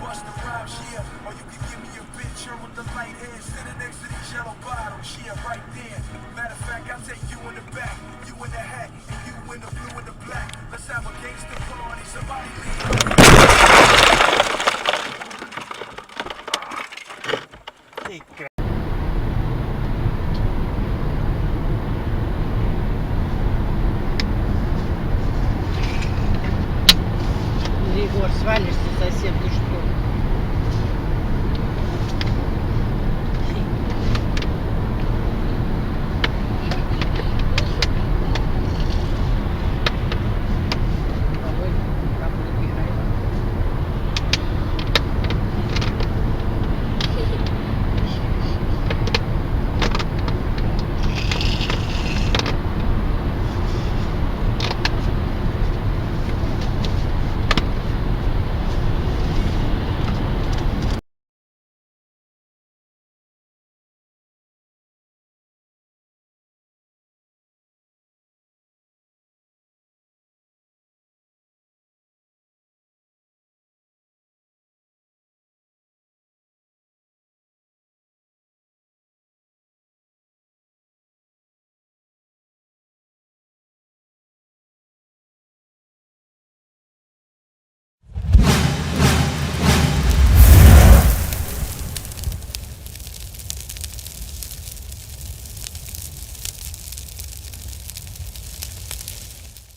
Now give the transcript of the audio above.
bust the rhymes, yeah. Or you can give me a picture with the light hair sitting next to these yellow bottles, yeah, right there. Matter of fact, I'll take you in the back, you in the hat, and you in the blue and the black. Let's have a gangster party, somebody leave. Егор, свалишься совсем, ты что?